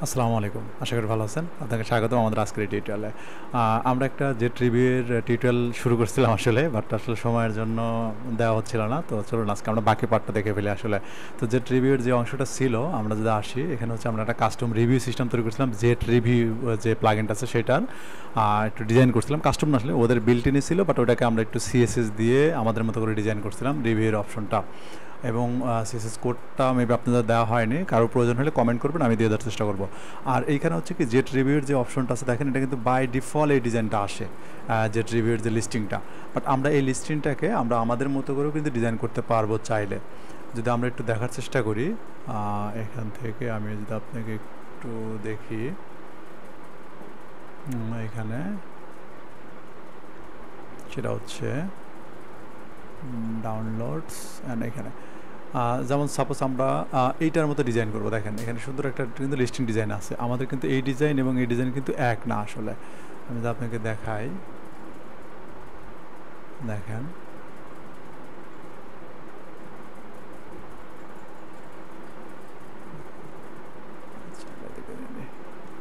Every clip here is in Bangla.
আসসালামু আলাইকুম, আশা করি ভালো আছেন। আপনাকে স্বাগতম আমাদের আজকের এই টিউটোরিয়ালে। আমরা একটা জেট রিভিউয়ের টিউটোরিয়াল শুরু করছিলাম আসলে, বাট আসলে সময়ের জন্য দেওয়া হচ্ছিল না। তো চলুন আজকে আমরা বাকি পার্টটা দেখে ফেলি আসলে। তো জেট রিভিউয়ের যে অংশটা ছিল, আমরা যদি আসি এখানে হচ্ছে আমরা একটা কাস্টম রিভিউ সিস্টেম তৈরি করছিলাম। জেট রিভিউ যে প্লাগইনটা আছে সেটার একটু ডিজাইন করছিলাম। কাস্টম না, আসলে ওদের বিল্ট ইনই ছিল, বাট ওটাকে আমরা একটু সিএসএস দিয়ে আমাদের মতো করে ডিজাইন করছিলাম রিভিউয়ের অপশনটা। এবং সিএসএস কোডটা মেবি আপনাদের দেওয়া হয়নি, কারো প্রয়োজন হলে কমেন্ট করবেন, আমি দিয়ে দেওয়ার চেষ্টা করবো। আর এইখানে হচ্ছে কি জেট রিভিউর যে অপশনটা আছে দেখেন, এটা কিন্তু বাই ডিফল্ট এই ডিজাইনটা আসে, জেট রিভিউর যে লিস্টিংটা। বাট আমরা এই লিস্টিংটাকে আমরা আমাদের মতো করেও কিন্তু ডিজাইন করতে পারবো চাইলে। যদি আমরা একটু দেখার চেষ্টা করি এখান থেকে, আমি যদি আপনাকে একটু দেখি এখানে, সেটা হচ্ছে ডাউনলোডস অ্যান্ড এখানে যেমন সাপোজ আমরা এইটার মতো ডিজাইন করবো। দেখেন এখানে সুন্দর একটা কিন্তু লিস্টিং ডিজাইন আছে। আমাদের কিন্তু এই ডিজাইন এবং এই ডিজাইন কিন্তু এক না আসলে। আমি যদি আপনাকে দেখাই, দেখেন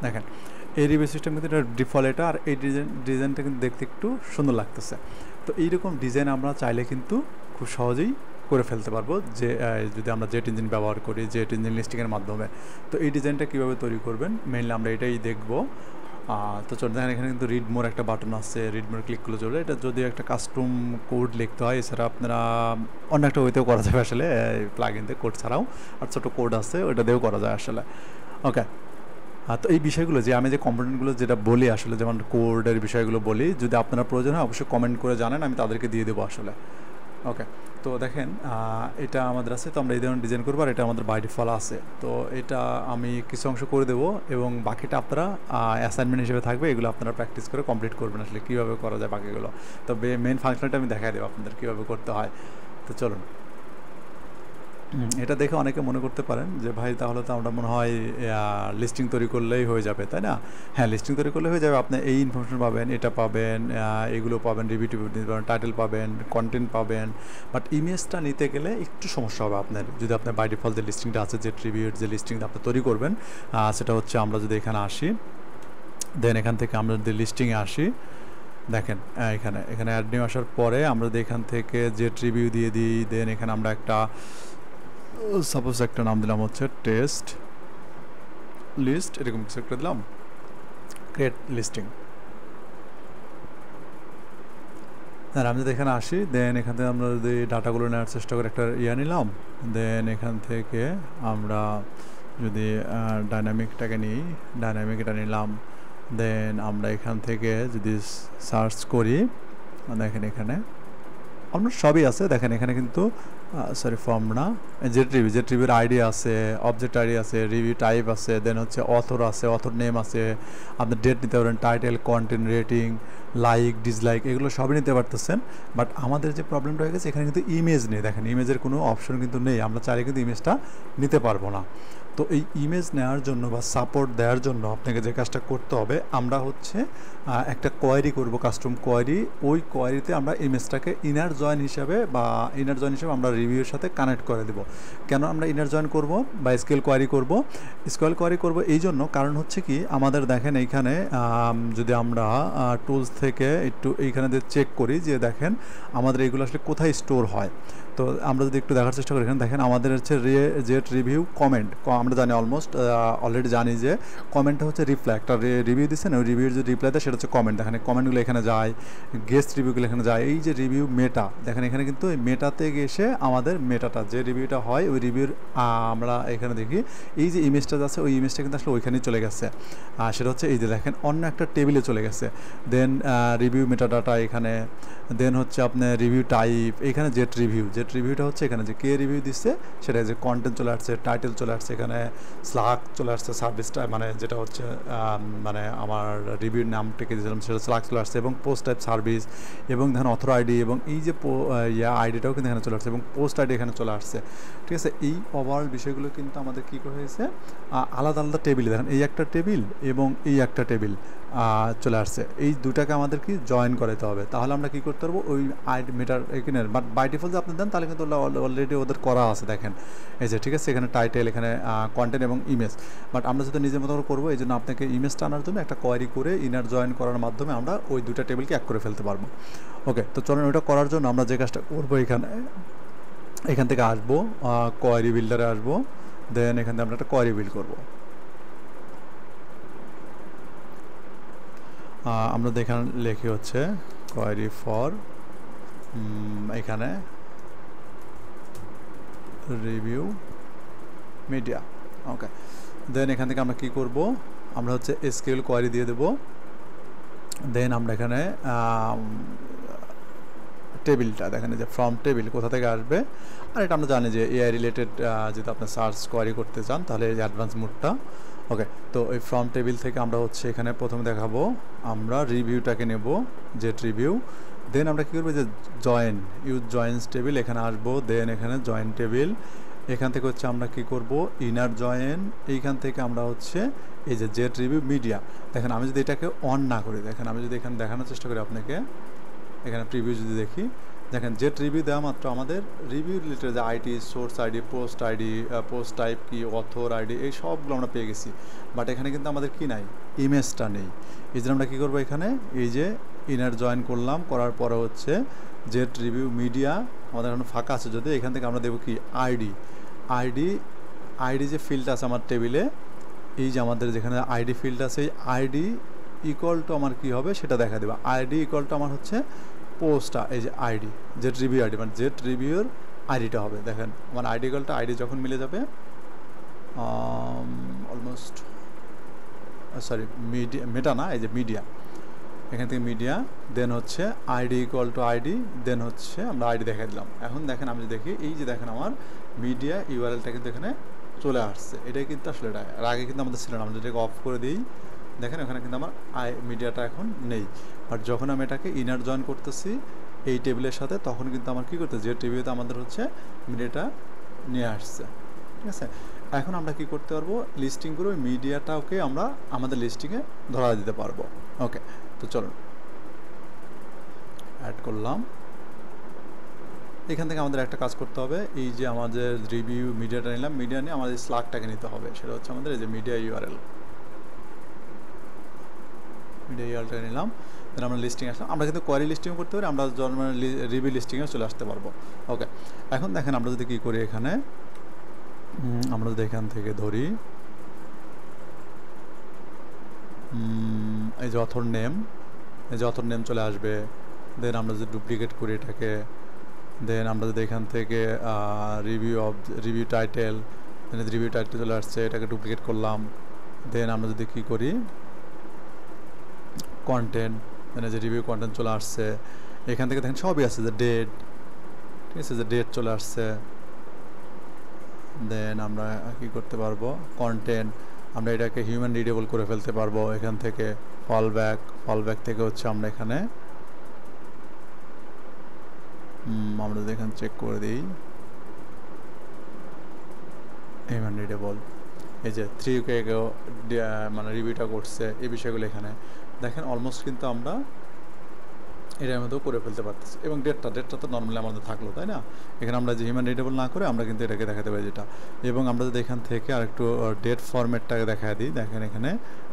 দেখেন এই রিভিউ সিস্টেম কিন্তু এটা ডিফল্ট এটা, আর এই ডিজাইনটা কিন্তু দেখতে একটু সুন্দর লাগতেছে। তো এইরকম ডিজাইন আমরা চাইলে কিন্তু খুব সহজেই করে ফেলতে পারবো, যে যদি আমরা জেট ইঞ্জিন ব্যবহার করি, জেট ইঞ্জিন লিস্টিংয়ের মাধ্যমে। তো এই ডিজাইনটা কীভাবে তৈরি করবেন মেইনলি আমরা এটাই দেখবো। তো চলুন দেখেন, এখানে কিন্তু রিড মোর একটা বাটন আছে, রিড মোর ক্লিক করলে চলবে। এটা যদি একটা কাস্টম কোড লিখতে হয়, এছাড়া আপনারা অন্য একটা ওয়েতেও করা যাবে আসলে, প্লাগ ইন দিয়ে কোড ছাড়াও। আর ছোটো কোড আছে, ওটা দিয়েও করা যায় আসলে। ওকে, তো এই বিষয়গুলো যে আমি যে কম্পোনেন্টগুলো যেটা বলি আসলে, যেমন কোডের বিষয়গুলো বলি, যদি আপনার প্রয়োজন হয় অবশ্যই কমেন্ট করে জানেন, আমি তাদেরকে দিয়ে দেবো আসলে। ওকে, তো দেখেন এটা আমাদের আছে। তো আমরা এই ধরনের ডিজাইন করবো, আর এটা আমাদের বাই ডিফল্ট আছে। তো এটা আমি কিছু অংশ করে দেবো এবং বাকিটা আপনারা অ্যাসাইনমেন্ট হিসেবে থাকবে, এগুলো আপনারা প্র্যাকটিস করে কমপ্লিট করবেন আসলে কীভাবে করা যায় বাকিগুলো। তবে মেন ফাংশনটা আমি দেখাই দেবো আপনাদের কীভাবে করতে হয়। তো চলুন, এটা দেখে অনেকে মনে করতে পারেন যে ভাই তাহলে তো আমরা মনে হয় লিস্টিং তৈরি করলেই হয়ে যাবে, তাই না? হ্যাঁ, লিস্টিং তৈরি করলে হয়ে যাবে। আপনি এই ইনফরমেশন পাবেন, এটা পাবেন, এগুলো পাবেন, রিভিউ নিতে পাবেন, টাইটেল পাবেন, কন্টেন্ট পাবেন। বাট ইমেজটা নিতে গেলে একটু সমস্যা হবে আপনার, যদি আপনার বাই ডিফল্ট যে লিস্টিংটা আছে, যে রিভিউর যে লিস্টিংটা আপনি তৈরি করবেন, সেটা হচ্ছে আমরা যদি এখানে আসি, দেন এখান থেকে আমরা যদি লিস্টিংয়ে আসি, দেখেন এখানে এখানে অ্যাড নিউ আসার পরে আমরা যদি এখান থেকে জেট রিভিউ দিয়ে দিই, দেন এখানে আমরা একটা সাপোজ একটা নাম দিলাম হচ্ছে টেস্ট লিস্ট, এরকম কিছু একটা দিলাম, ক্রিয়েট লিস্টিং। আর আমি যদি এখানে আসি, দেন এখান থেকে আমরা যদি ডাটাগুলো নেওয়ার চেষ্টা করি, একটা নিলাম, দেন এখান থেকে আমরা যদি ডাইনামিকটাকে নিই, ডাইনামিক এটা নিলাম, দেন আমরা এখান থেকে যদি সার্চ করি, দেখেন এখানে আমরা সবই আছে। দেখেন এখানে কিন্তু সরি ফর্ম না, জেট রিভিউর আইডি আছে, অবজেক্ট আইডি আছে, রিভিউ টাইপ আছে, দেন হচ্ছে অথর আছে, অথর নেম আছে, আপনি ডেট নিতে পারেন, title, content, rating, like, dislike, এগুলো সবই নিতে পারতেছেন। বাট আমাদের যে প্রবলেমটা হয়ে গেছে, এখানে কিন্তু ইমেজ নেই। দেখেন ইমেজের কোনো অপশন কিন্তু নেই, আমরা চাইলে কিন্তু ইমেজটা নিতে পারবো না। তো এই ইমেজ নেওয়ার জন্য বা সাপোর্ট দেওয়ার জন্য আপনাকে যে কাজটা করতে হবে, আমরা হচ্ছে একটা কোয়ারি করব, কাস্টম কোয়ারি। ওই কোয়ারিতে আমরা ইমেজটাকে ইনার জয়েন হিসাবে আমরা রিভিউর সাথে কানেক্ট করে দেব। কেন আমরা ইনার জয়েন করব বা স্কেল কোয়ারি করব এই জন্য, কারণ হচ্ছে কি আমাদের দেখেন এইখানে যদি আমরা টুলস থেকে একটু এইখানে চেক করি, যে দেখেন আমাদের এইগুলো আসলে কোথায় স্টোর হয়। তো আমরা যদি একটু দেখার চেষ্টা করি, এখানে দেখেন আমাদের হচ্ছে জেট রিভিউ কমেন্ট, আমরা জানি অলরেডি জানি যে কমেন্টটা হচ্ছে রিপ্লাই। একটা রিভিউ দিচ্ছেন, ওই রিভিউর যে রিপ্লাই দেয় সেটা হচ্ছে কমেন্ট। দেখেন কমেন্টগুলো এখানে যায়, গেস্ট রিভিউগুলো এখানে যায়। এই যে রিভিউ মেটা, দেখেন এখানে কিন্তু এই মেটাতে এসে আমাদের মেটাটা যে রিভিউটা হয়, ওই রিভিউর আমরা এখানে দেখি এই যে ইমেজটা আছে, ওই ইমেজটা কিন্তু আসলে ওইখানেই চলে গেছে। সেটা হচ্ছে এই যে দেখেন অন্য একটা টেবিলে চলে গেছে। দেন রিভিউ মেটাডাটা এখানে, দেন হচ্ছে আপনার রিভিউ টাইপ, এখানে জেট রিভিউটা হচ্ছে এখানে যে কে রিভিউ দিচ্ছে সেটা, যে কন্টেন্ট চলে আসছে, টাইটেল চলে আসছে, এখানে স্লাক চলে আসছে, সার্ভিসটা মানে যেটা হচ্ছে মানে আমার রিভিউর নামটাকে দিয়েছিলাম সেটা স্লাক চলে আসছে, এবং পোস্ট টাইপ সার্ভিস, এবং দেখেন অথর আইডি, এবং এই যে আইডিটাও কিন্তু এখানে চলে আসছে, এবং পোস্ট আইডি এখানে চলে আসছে। ঠিক আছে, এই ওভারঅল বিষয়গুলো কিন্তু আমাদের কী করে হয়েছে, আলাদা আলাদা টেবিলে দেখেন এই একটা টেবিল এবং এই একটা টেবিল চলে আসছে। এই দুটাকে আমাদের কি জয়েন করাতে হবে। তাহলে আমরা কী করতে পারবো, ওই আইডি মিটার এখানে বাই ডিফল্ট আপনি দেন তাহলে কিন্তু অলরেডি ওদের করা আছে দেখেন এই যে, ঠিক আছে, এখানে টাইটেল, এখানে কন্টেন্ট এবং ইমেজ। বাট আমরা যদি নিজের মতো করে করবো, এই জন্য আপনাকে ইমেজটা আনার জন্য একটা কোয়ারি করে ইনার জয়েন করার মাধ্যমে আমরা ওই দুটা টেবিলকে এক করে ফেলতে পারবো। ওকে, তো চলুন ওইটা করার জন্য আমরা যে কাজটা করবো, এখান থেকে আসবো, কোয়ারি বিল্ডারে আসবো, দেন এখান থেকে আমরা একটা কোয়ারি বিল্ড করবো। আমরা দেখেন লেখি হচ্ছে কোয়ারি ফর এখানে রিভিউ মিডিয়া। ওকে, দেন এখান থেকে আমরা কি করব, আমরা হচ্ছে এসকিউএল কোয়ারি দিয়ে দেব। দেন আমরা এখানে টেবিলটা দেখেন যে ফ্রম টেবিল কোথা থেকে আসবে, আর এটা আমরা জানি যে এআই রিলেটেড যদি আপনি সার্চ কোয়ারি করতে চান তাহলে এই অ্যাডভান্স মোডটা। ওকে, তো এই ফ্রম টেবিল থেকে আমরা হচ্ছে এখানে প্রথমে দেখাবো আমরা রিভিউটাকে নেব, জেট রিভিউ। দেন আমরা কী করবো, যে জয়েন ইউজ জয়েন্স টেবিল এখানে আসবো, দেন এখানে জয়েন টেবিল, এখান থেকে হচ্ছে আমরা কি করব, ইনার জয়েন, এইখান থেকে আমরা হচ্ছে এই যে জেট রিভিউ মিডিয়া। দেখেন আমি যদি এটাকে অন না করি, দেখেন আমি যদি এখানে দেখানোর চেষ্টা করি আপনাকে, এখানে প্রিভিউ যদি দেখি, দেখেন জেট রিভিউ দেওয়া মাত্র আমাদের রিভিউ রিলেটেড যে ID, source ID, post type কি, অথর আইডি, এই সবগুলো আমরা পেয়ে গেছি। বাট এখানে কিন্তু আমাদের কি নাই, ইমেজটা নেই। এই জন্য আমরা কী করবো, এখানে এই যে ইনার জয়েন করলাম, করার পরে হচ্ছে জেট রিভিউ মিডিয়া আমাদের এখন ফাঁকা আছে, যদি এখান থেকে আমরা দেবো কি আইডি যে ফিল্ড আছে আমার টেবিলে, এই যে আমাদের যেখানে আইডি ফিল্ড আছে, এই আইডি ইকুয়াল টু আমার কী হবে সেটা দেখা দেবে। আইডি ইকুয়াল টু আমার হচ্ছে পোস্টটা, এই যে আইডি জেট রিভিউ আইডি মানে জেট রিভিউর আইডিটা হবে। দেখেন আমার আইডি ইকুয়াল টু আইডি যখন মিলে যাবে, অলমোস্ট সরি মেটা না, এই যে মিডিয়া, এখান থেকে মিডিয়া, দেন হচ্ছে আইডি ইকুয়াল টু আইডি, দেন হচ্ছে আমরা আইডি দেখা দিলাম। এখন দেখেন আমি দেখি, এই যে দেখেন আমার মিডিয়া ইউআরএলটা কিন্তু এখানে চলে আসছে। এটাই কিন্তু আসলে এটা আর আগে কিন্তু আমাদের ছিল না। আমরা যেটাকে অফ করে দিই, দেখেন এখানে কিন্তু আমার মিডিয়াটা এখন নেই। বাট যখন আমি এটাকে ইনার জয়েন করতেছি এই টেবিলের সাথে, তখন কিন্তু আমার কী করতে, যে টেবিলতে আমাদের হচ্ছে মিডিয়াটা নিয়ে আসছে। ঠিক আছে, এখন আমরা কি করতে পারবো, লিস্টিং করে ওই মিডিয়াটাকে আমরা আমাদের লিস্টিংয়ে ধরা দিতে পারবো। ওকে, তো চলুন অ্যাড করলাম। এখান থেকে আমাদের একটা কাজ করতে হবে, এই যে আমাদের রিভিউ মিডিয়াটা নিলাম, মিডিয়া নিয়ে আমাদের স্লাগটাকে নিতে হবে, সেটা হচ্ছে আমাদের এই যে মিডিয়া ইউআরএলটাকে নিলাম। দেন আমরা লিস্টিং আসলাম, আমরা কিন্তু কোয়ারি লিস্টিংও করতে পারি, আমরা রিভিউ লিস্টিংয়েও চলে আসতে পারবো। ওকে, এখন দেখেন আমরা যদি কী করি, এখানে আমরা যদি এখান থেকে ধরি এই যে অথর নেম, এই যে অথর নেম চলে আসবে। দেন আমরা যদি ডুপ্লিকেট করি এটাকে, দেন আমরা যদি এখান থেকে রিভিউ টাইটেল চলে আসছে, এটাকে ডুপ্লিকেট করলাম। দেন আমরা যদি কী করি, কন্টেন্ট, মানে যে রিভিউ কন্টেন্ট চলে আসছে, এখান থেকে দেখেন সবই আছে, যে ডেট, ঠিক আছে, যে ডেট চলে আসছে। দেন আমরা কি করতে পারবো, কন্টেন্ট আমরা এটাকে হিউম্যান রিডেবল করে ফেলতে পারবো। এখান থেকে ফল ব্যাক থেকে হচ্ছে আমরা এখানে আমরা যদি এখানে চেক করে দিই, হিউম্যান রিডেবল, এই যে 3K মানে রিভিউটা করছে, এই বিষয়গুলো এখানে দেখেন অলমোস্ট কিন্তু আমরা এটার মধ্যেও করে ফেলতে পারতেছি। এবং ডেটটা তো নর্মালি আমাদের থাকলো, তাই না? এখানে আমরা যে হিউম্যান রিডেবল না করে আমরা কিন্তু এটাকে দেখাতে পারি যেটা। এবং আমরা যদি এখান থেকে আর একটু ডেট ফরম্যাটটাকে দেখা দিই, দেখেন এখানে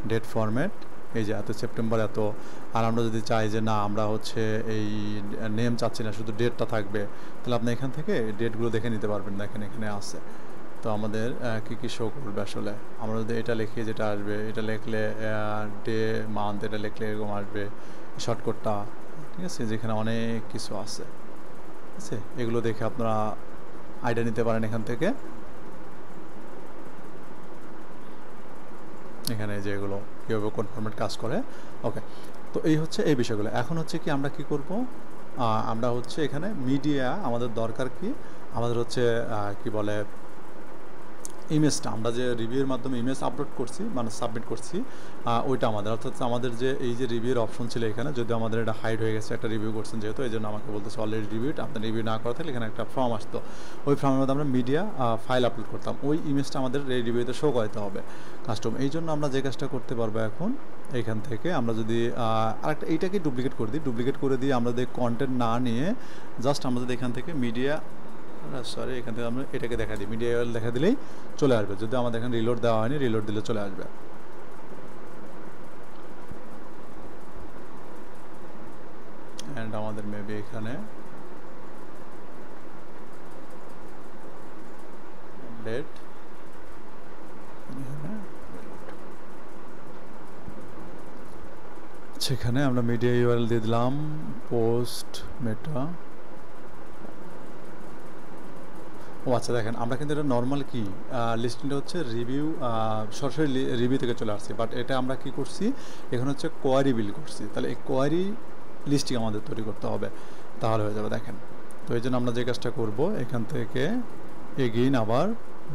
ডেট ফরম্যাট, এই যে এত সেপ্টেম্বর এত। আর আমরা যদি চাই যে না আমরা হচ্ছে এই নেম চাচ্ছি না, শুধু ডেটটা থাকবে, তাহলে আপনি এখান থেকে ডেটগুলো দেখে নিতে পারবেন। দেখেন এখানে আছে, তো আমাদের কী শো করবে আসলে। আমরা যদি এটা লিখি, যেটা আসবে এটা লিখলে ডে মান্থ, এটা লিখলে এরকম আসবে শর্টকাটটা, ঠিক আছে, যেখানে অনেক কিছু আছে, ঠিক আছে, এগুলো দেখে আপনারা আইডিয়া নিতে পারেন এখান থেকে। এখানে যে এগুলো কীভাবে কোন ফরম্যাট কাজ করে। ওকে, তো এই হচ্ছে এই বিষয়গুলো। এখন হচ্ছে কি আমরা কি করব, আমরা হচ্ছে এখানে মিডিয়া আমাদের দরকার কি, আমাদের হচ্ছে কি বলে ইমেজটা, আমরা যে রিভিউর মাধ্যমে ইমেজ আপলোড করছি মানে সাবমিট করছি, ওইটা আমাদের, অর্থাৎ আমাদের যে এই যে রিভিউর অপশন ছিল এখানে, যদি আমাদের এটা হাইড হয়ে গেছে, একটা রিভিউ করছেন যেহেতু, এই জন্য আমাকে বলতেছে অলরেডি রিভিউড, আপনার রিভিউ না করা থাকলে এখানে একটা ফর্ম আসতো, ওই ফর্মের মধ্যে আমরা মিডিয়া ফাইল আপলোড করতাম, ওই ইমেজটা আমাদের এই রিভিউতে শো করতে হবে কাস্টম। এই জন্য আমরা যে কাজটা করতে পারবো এখন, এইখান থেকে আমরা যদি আরেকটা এইটাকে ডুপ্লিকেট করে দিই, ডুপ্লিকেট করে দিয়ে আমরা যদি কন্টেন্ট না নিয়ে জাস্ট আমরা যদি এখান থেকে মিডিয়া সরি, এখান থেকে আমরা এটাকে দেখা দিই, মিডিয়া ইউআরএল দেখা দিলেই চলে আসবে। যদি আমাদের এখানে রিলোড দেওয়া হয়নি, রিলোড দিলে চলে আসবে। অ্যান্ড আমাদের মেবি এখানে ডেট, সেখানে আমরা মিডিয়া ইউআরএল দিয়ে দিলাম পোস্ট মেটা। ও আচ্ছা, দেখেন আমরা কিন্তু এটা নর্মাল কি লিস্টিংটা হচ্ছে রিভিউ, সরাসরি রিভিউ থেকে চলে আসছে, বাট এটা আমরা কি করছি, এখানে হচ্ছে কোয়ারি বিল করছি। তাহলে এই কোয়ারি লিস্টিং আমাদের তৈরি করতে হবে, তাহলে হয়ে যাবে। দেখেন, তো এই জন্য আমরা যে কাজটা করব, এখান থেকে এগেইন আবার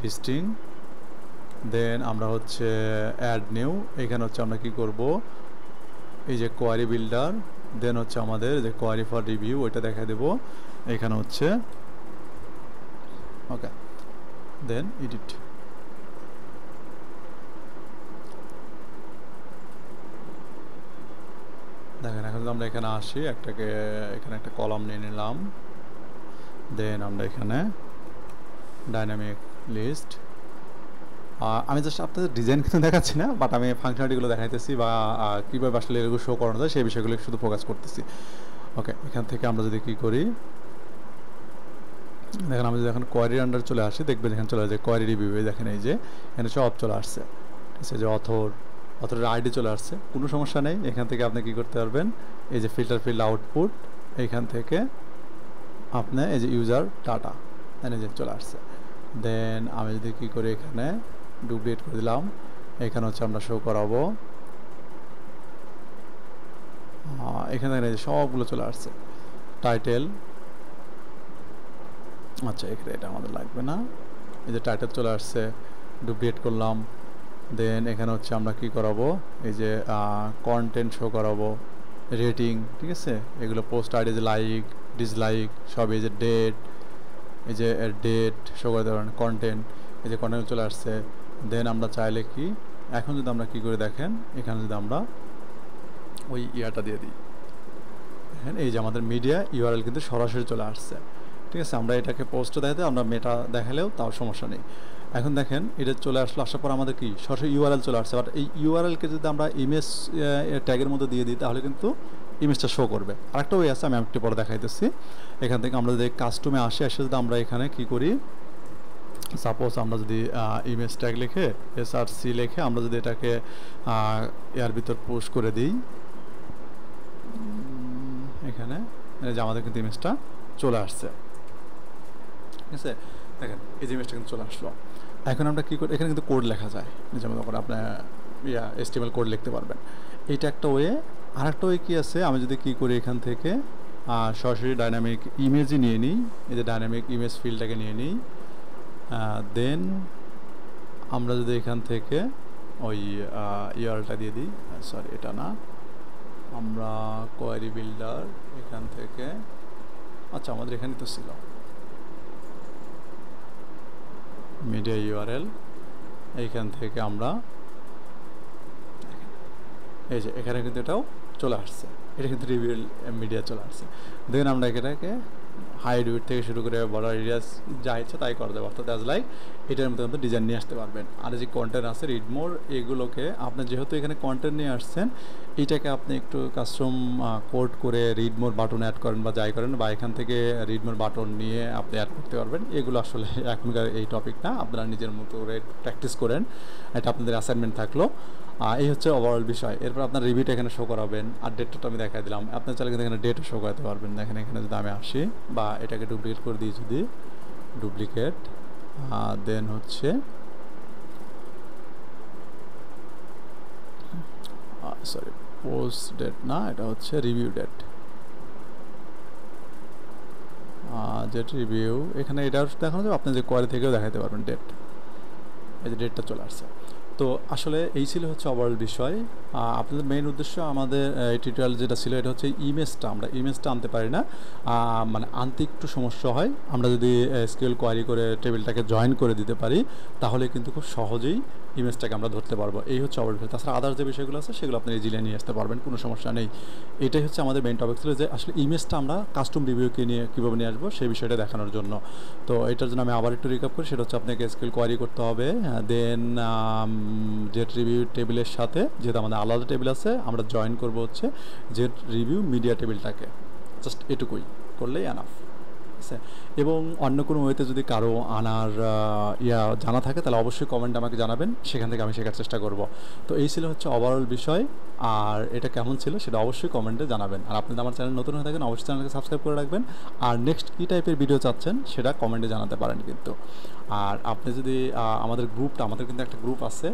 লিস্টিং, দেন আমরা হচ্ছে অ্যাড নিউ, এখানে হচ্ছে আমরা কি করব, এই যে কোয়ারি বিল্ডার, দেন হচ্ছে আমাদের যে কোয়ারি ফর রিভিউ ওইটা দেখা দেব এখানে হচ্ছে, ওকে, দেন এডিট। দেখেন এখন আমরা এখানে আসি, এখানে একটা কলাম নিয়ে নিলাম, দেন আমরা এখানে ডাইনামিক লিস্ট, আমি জাস্ট আপনাদের ডিজাইন কিন্তু দেখাচ্ছি না, বাট আমি ফাংশনালিটিগুলো দেখাইতেছি বা কীভাবে আসলে এগুলো শো করানো যায় সেই বিষয়গুলো শুধু ফোকাস করতেছি। ওকে, এখান থেকে আমরা যদি কী করি, দেখেন আমি যদি এখন কোয়ারির আন্ডার চলে আসি, দেখবেন এখানে চলে আসে কোয়ারি রিভিউ, দেখেন এই যে এখানে সব চলে আসছে, ঠিক আছে, যে অথরের আইডি চলে আসছে, কোনো সমস্যা নেই। এখান থেকে আপনি কী করতে পারবেন, এই যে ফিল্টার ফিল্ড আউটপুট, এইখান থেকে আপনি এই যে ইউজার ডাটা এনে যে চলে আসছে। দেন আমি যদি কী করি, এখানে ডুপ্লিকেট করে দিলাম, এখানে হচ্ছে আমরা শো করাবো, এখানে সবগুলো চলে আসছে। টাইটেল, আচ্ছা এখানে এটা আমাদের লাগবে না, এই যে টাইটেল চলে আসছে, ডুপ্লিকেট করলাম। দেন এখানে হচ্ছে আমরা কি করাবো, এই যে কন্টেন্ট শো করাবো, রেটিং, ঠিক আছে, এগুলো পোস্ট আইডি, যে লাইক ডিসলাইক সব, এই যে ডেট, এই যে ডেট শো করতে পারেন, কন্টেন্ট, এই যে কন্টেন্ট চলে আসছে। দেন আমরা চাইলে কি, এখন যদি আমরা কি করে দেখেন, এখানে যদি আমরা ওই ইয়াটা দিয়ে দিই, দেখেন এই যে আমাদের মিডিয়া ইউআরএল কিন্তু সরাসরি চলে আসছে, ঠিক আছে। আমরা এটাকে পোস্টে দেখাতে, আমরা মেটা দেখালেও তাও সমস্যা নেই। এখন দেখেন এটা চলে আসলো, আসার পর আমাদের কি সরাসরি ইউআরএল চলে আসছে, বাট এই ইউআরএলকে যদি আমরা ইমেজ ট্যাগের মধ্যে দিয়ে দিই, তাহলে কিন্তু ইমেজটা শো করবে। আরেকটা ওয়ে আছে, আমি একটু পরে দেখাইতেছি। এখান থেকে আমরা যদি কাস্টমে আসি, যদি আমরা এখানে কি করি, সাপোজ আমরা যদি ইমেজ ট্যাগ লিখে SRC লিখে আমরা যদি এটাকে এর ভিতর পোস্ট করে দিই, এখানে যে আমাদের কিন্তু ইমেজটা চলে আসছে, ঠিক আছে। দেখেন এই যে ইমেজটা কিন্তু চলে আসলো। এখন আমরা কী করি, এখানে কিন্তু কোড লেখা যায়, যেমন তখন আপনার HTML কোড লিখতে পারবেন, এইটা একটা ওয়ে। আর একটা ওয়ে কী আছে, আমি যদি কী করি, এখান থেকে সরাসরি ডাইনামিক ইমেজই নিয়ে নিই, এই যে ডাইনামিক ইমেজ ফিল্ডটাকে নিয়ে নিই, দেন আমরা যদি এখান থেকে ওই ইউআরএলটা দিয়ে দিই, সরি এটা না, আমরা কোয়ারি বিল্ডার এখান থেকে, আচ্ছা আমাদের এখানে তো ছিল মিডিয়া ইউআরএল, এইখান থেকে আমরা এই যে এখানে কিন্তু এটাও চলে আসছে, এটা কিন্তু রিভিউ মিডিয়া চলে আসছে। দেন আমরা এটাকে হাইড উইড থেকে শুরু করে বর্ডার এরিয়াস যা ইচ্ছে তাই করে দেবো, অর্থাৎ অ্যাজ লাইক এটার মধ্যে মধ্যে ডিজাইন নিয়ে আসতে পারবেন। আর যে কন্টেন্ট আছে রিড মোর, এগুলোকে আপনি যেহেতু এখানে কন্টেন্ট নিয়ে আসছেন, এইটাকে আপনি একটু কাস্টম কোড করে রিড মোর বাটন অ্যাড করেন বা যাই করেন, বা এখান থেকে রিড মোর বাটন নিয়ে আপনি অ্যাড করতে পারবেন। এগুলো আসলে এখনকার এই টপিক না, আপনারা নিজের মতো করে প্র্যাকটিস করেন, এটা আপনাদের অ্যাসাইনমেন্ট থাকলো। এই হচ্ছে ওভারঅল বিষয়। এরপর আপনার রিভিউটা এখানে শো করাবেন, আর ডেটটা আমি দেখাই দিলাম। আপনার চাইলে কিন্তু এখানে ডেটও শো করাতে পারবেন। দেখেন এখানে যদি আমি আসি বা এটাকে ডুপ্লিকেট করে দিই, যদি ডুপ্লিকেট, দেন হচ্ছে সরি পোস্ট ডেট না, এটা হচ্ছে রিভিউ ডেট, ডেট রিভিউ। এখানে এটা দেখানো যাবে, আপনি যে কোয়ারি থেকেও দেখাতে পারবেন ডেট, এই যে ডেটটা চলে আসছে। তো আসলে এই ছিল হচ্ছে ওভারঅল বিষয়। আপনাদের মেইন উদ্দেশ্য আমাদের এই টিউটোরিয়াল যেটা ছিল এটা হচ্ছে ইমেজটা, আমরা ইমেজটা আনতে পারি না, মানে আনতে একটু সমস্যা হয়। আমরা যদি এসকিউএল কোয়ারি করে টেবিলটাকে জয়েন করে দিতে পারি তাহলে কিন্তু খুব সহজেই ইমেজটাকে আমরা ধরতে পারবো। এই হচ্ছে ওভারঅল বিষয়। তাছাড়া আদার্স যে বিষয়গুলো আছে সেগুলো আপনি ইজিলি নিয়ে আসতে পারবেন, কোনো সমস্যা নেই। এটাই হচ্ছে আমাদের মেইন টপিক ছিল যে আসলে ইমেজটা আমরা কাস্টম রিভিউকে নিয়ে কীভাবে নিয়ে আসবো সেই বিষয়টা দেখানোর জন্য। তো এটার জন্য আমি আবার একটু রিক্যাপ করি, সেটা হচ্ছে আপনাকে এসকিউএল কোয়ারি করতে হবে, দেন জেট রিভিউ টেবিলের সাথে যেহেতু আমাদের আলাদা টেবিল আছে আমরা জয়েন করব হচ্ছে জেট রিভিউ মিডিয়া টেবিলটাকে, জাস্ট এটুকুই করলেই এনাফ। আছে এবং অন্য কোনো ওয়েতে যদি কারো আনার জানা থাকে তাহলে অবশ্যই কমেন্ট আমাকে জানাবেন, সেখান থেকে আমি শেখার চেষ্টা করব। তো এই ছিল হচ্ছে ওভারঅল বিষয়, আর এটা কেমন ছিল সেটা অবশ্যই কমেন্টে জানাবেন। আর আপনি আমার চ্যানেল নতুন হয়ে থাকেন অবশ্যই চ্যানেলকে সাবস্ক্রাইব করে রাখবেন, আর নেক্সট কী টাইপের ভিডিও চাচ্ছেন সেটা কমেন্টে জানাতে পারেন কিন্তু। আর আপনি যদি আমাদের কিন্তু একটা গ্রুপ আছে,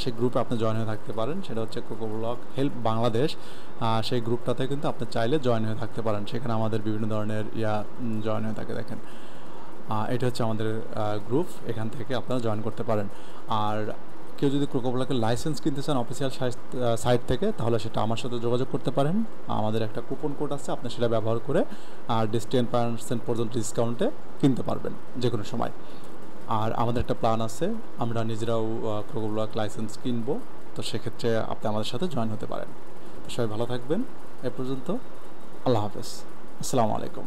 সেই গ্রুপে আপনি জয়েন হয়ে থাকতে পারেন, সেটা হচ্ছে কোকোব্লক হেল্প বাংলাদেশ। সেই গ্রুপটাতে কিন্তু আপনি চাইলে জয়েন হয়ে থাকতে পারেন, সেখানে আমাদের বিভিন্ন ধরনের জয়েন হয়ে থাকে। দেখেন এটা হচ্ছে আমাদের গ্রুপ, এখান থেকে আপনারা জয়েন করতে পারেন। আর কেউ যদি কোকোব্লকের লাইসেন্স কিনতে চান অফিসিয়াল সাইট থেকে তাহলে সেটা আমার সাথে যোগাযোগ করতে পারেন। আমাদের একটা কুপন কোড আছে, আপনি সেটা ব্যবহার করে 10% পর্যন্ত ডিসকাউন্টে কিনতে পারবেন যে কোনো সময়। আর আমাদের একটা প্ল্যান আছে, আমরা নিজেরাও কোকোব্লক লাইসেন্স কিনবো, তো সেক্ষেত্রে আপনি আমাদের সাথে জয়েন হতে পারেন। তো সবাই ভালো থাকবেন, এ পর্যন্ত আল্লাহ হাফেজ, আসসালামু আলাইকুম।